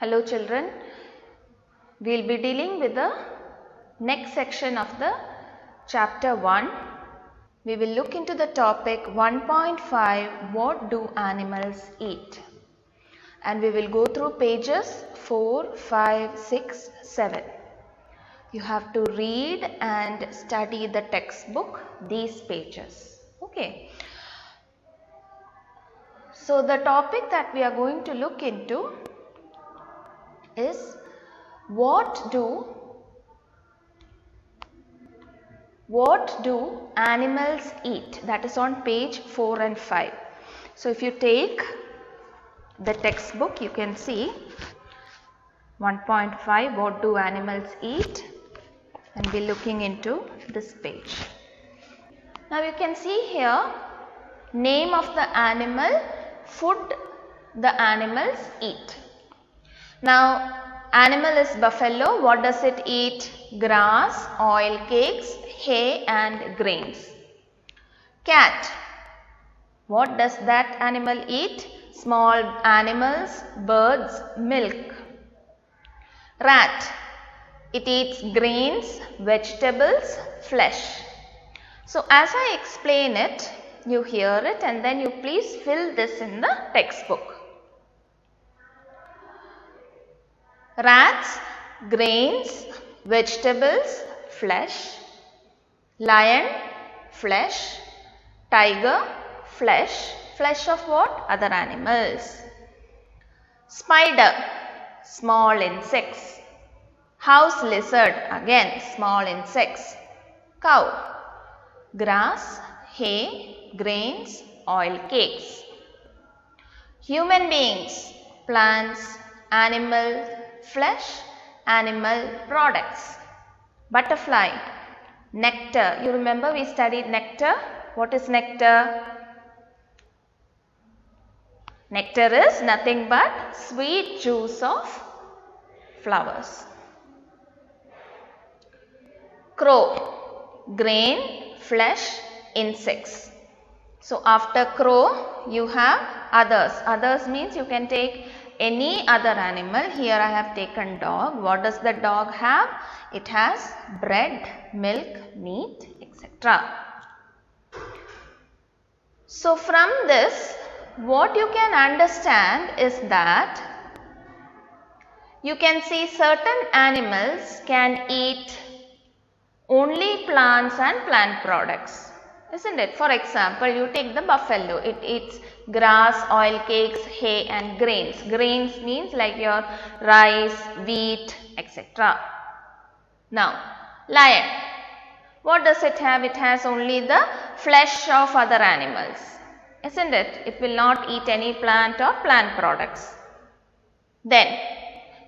Hello children, we will be dealing with the next section of the chapter 1. We will look into the topic 1.5, what do animals eat? And we will go through pages 4, 5, 6, 7. You have to read and study the textbook, these pages. Okay. So the topic that we are going to look into is what do animals eat? That is on page 4 and 5. So if you take the textbook, you can see 1.5, what do animals eat, and be looking into this page. Now you can see here name of the animal, food the animals eat. Now animal is buffalo. What does it eat? Grass, oil cakes, hay and grains. Cat. What does that animal eat? Small animals, birds, milk. Rat. It eats grains, vegetables, flesh. So as I explain it, you hear it and then you please fill this in the textbook. Rats, grains, vegetables, flesh. Lion, flesh. Tiger, flesh. Flesh of what? Other animals. Spider, small insects. House lizard, again small insects. Cow, grass, hay, grains, oil cakes. Human beings, plants, animal, flesh, animal products. Butterfly, nectar. You remember we studied nectar. What is nectar? Nectar is nothing but sweet juice of flowers. Crow, grain, flesh, insects. So after crow you have others. Others means you can take any other animal. Here I have taken dog. What does the dog have? It has bread, milk, meat, etc. So from this, what you can understand is that you can see certain animals can eat only plants and plant products, isn't it? For example, you take the buffalo. It eats grass, oil cakes, hay and grains. Grains means like your rice, wheat, etc. Now, lion. What does it have? It has only the flesh of other animals, isn't it? It will not eat any plant or plant products. Then,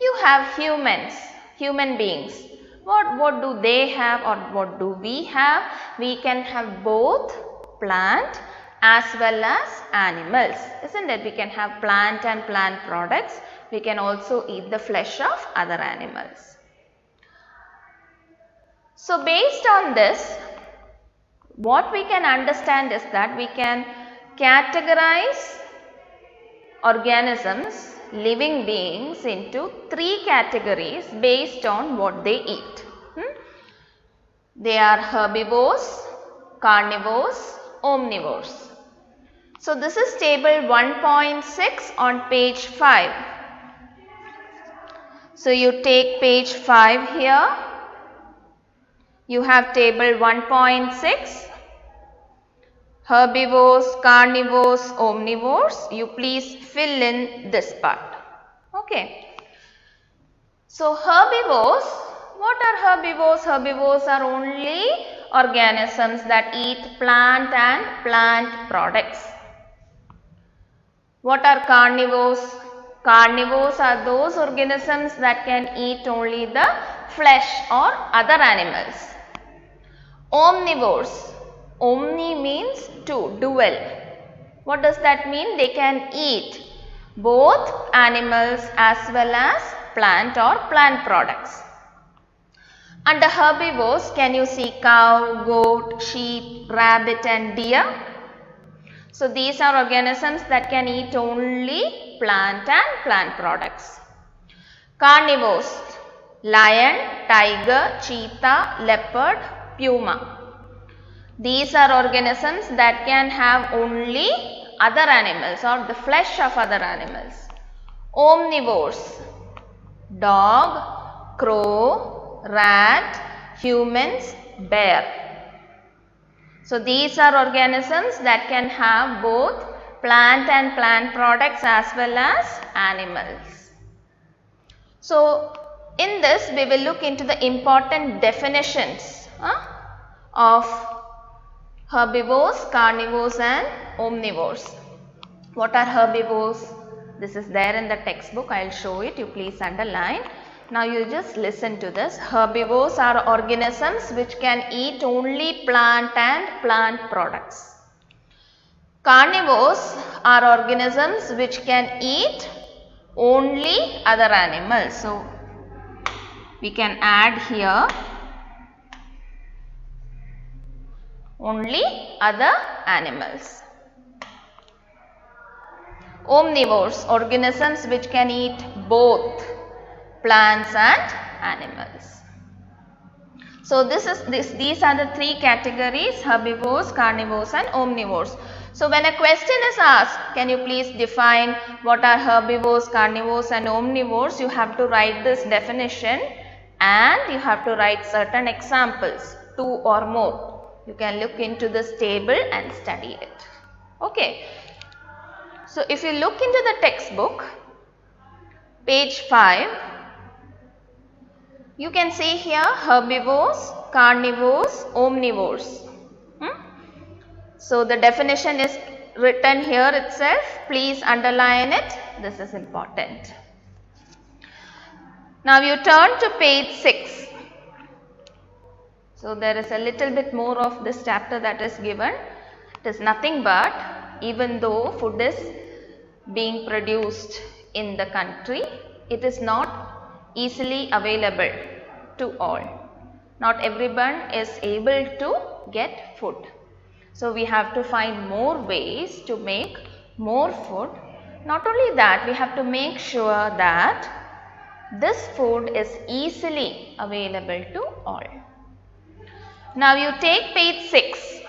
you have humans, human beings. What do they have or what do we have? We can have both plant as well as animals, isn't it? We can have plant and plant products. We can also eat the flesh of other animals. So based on this, what we can understand is that we can categorize organisms, living beings into 3 categories based on what they eat. They are herbivores, carnivores, omnivores. So this is table 1.6 on page 5. So you take page 5 here. You have table 1.6. Herbivores, carnivores, omnivores. You please fill in this part. Okay. So herbivores, what are herbivores? Herbivores are only organisms that eat plant and plant products. What are carnivores? Carnivores are those organisms that can eat only the flesh or other animals. Omnivores. Omni means two, dual. What does that mean? They can eat both animals as well as plant or plant products. Under herbivores, can you see cow, goat, sheep, rabbit and deer? So these are organisms that can eat only plant and plant products. Carnivores: lion, tiger, cheetah, leopard, puma. These are organisms that can have only other animals or the flesh of other animals. Omnivores: dog, crow, rat, humans, bear. So these are organisms that can have both plant and plant products as well as animals. So in this we will look into the important definitions of herbivores, carnivores and omnivores. What are herbivores? This is there in the textbook. I will show it. You please underline. Now you just listen to this. Herbivores are organisms which can eat only plant and plant products. Carnivores are organisms which can eat only other animals. So we can add here only other animals. Omnivores, organisms which can eat both plants and animals. So these are the three categories: herbivores, carnivores and omnivores. So when a question is asked, can you please define what are herbivores, carnivores and omnivores, you have to write this definition and you have to write certain examples, 2 or more. You can look into this table and study it. Okay. So if you look into the textbook, page 5, you can see here herbivores, carnivores, omnivores. So the definition is written here itself. Please underline it. This is important. Now you turn to page 6. So there is a little bit more of this chapter that is given. It is nothing but, even though food is being produced in the country, it is not easily available to all. Not everyone is able to get food. So we have to find more ways to make more food. Not only that, we have to make sure that this food is easily available to all. Now you take page 6.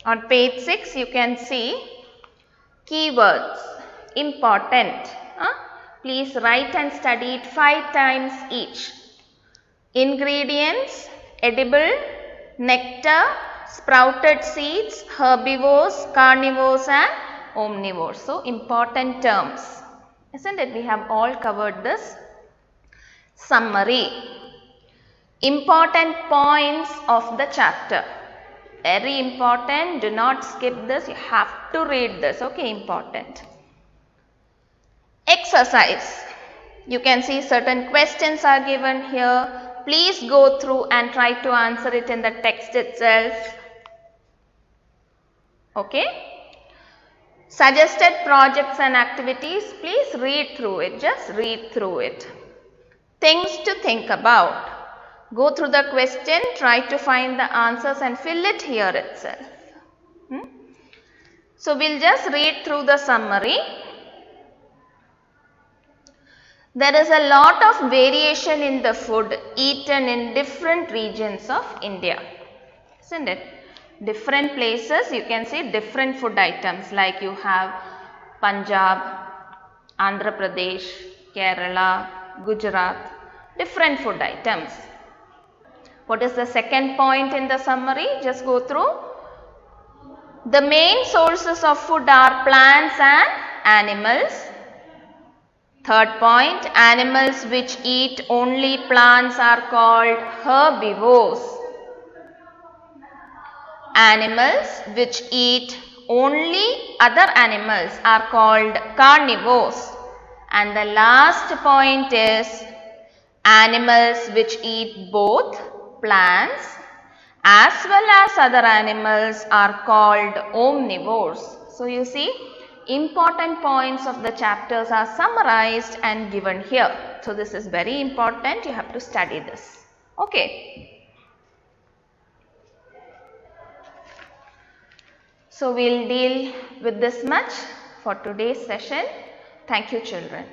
On page 6 you can see keywords, important. Please write and study it 5 times each. Ingredients: edible, nectar, sprouted seeds, herbivores, carnivores and omnivores. So important terms, isn't it? We have all covered this. Summary: important points of the chapter. Very important. Do not skip this. You have to read this. Okay, important. Exercise. You can see certain questions are given here. Please go through and try to answer it in the text itself. Okay. Suggested projects and activities. Please read through it. Just read through it. Things to think about. Go through the question, try to find the answers and fill it here itself. So we will just read through the summary. There is a lot of variation in the food eaten in different regions of India, isn't it? Different places you can see different food items, like you have Punjab, Andhra Pradesh, Kerala, Gujarat, different food items. What is the second point in the summary? Just go through. The main sources of food are plants and animals. Third point, animals which eat only plants are called herbivores. Animals which eat only other animals are called carnivores. And the last point is animals which eat both plants as well as other animals are called omnivores. So you see, important points of the chapters are summarized and given here. So this is very important. You have to study this. Okay. So we will deal with this much for today's session. Thank you, children.